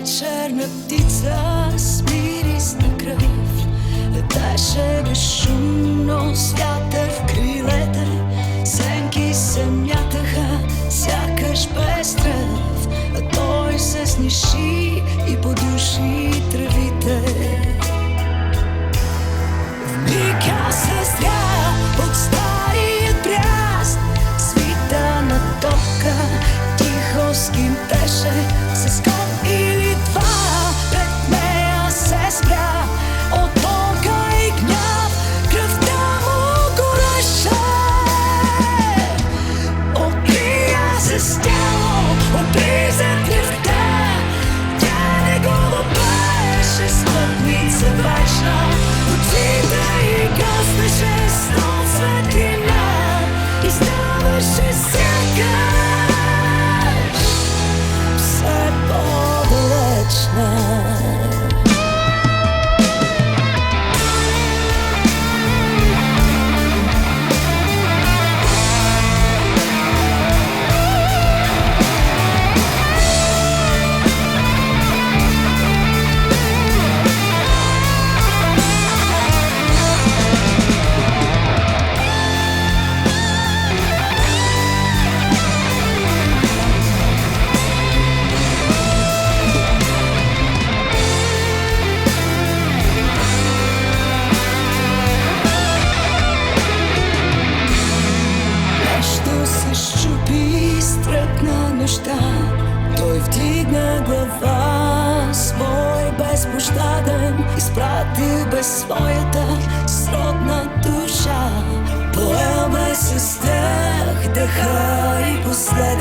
Вечерна птица с мирис на кръв летеше безшумно с вятър в крилете. Сенки се мятаха, сякаш без тръв, а той се сниши и подуши травите. Вмиг аз съзря от старият бряст, свита на тока тихо скимтеше. С кон или два пред нея се спря, от болка и гняв кръвта му гореше. Опия се с тяло, опри за кръвта, тя негова беше смътница вечна. Очите й гаснеше с нов светлина и ставаше сякаш все по-далечна. Щупи стръкна нощта, той вдигна глава, свой безпощаден, изпратил без своята сродна душа. Поел ме с тях дъха и последния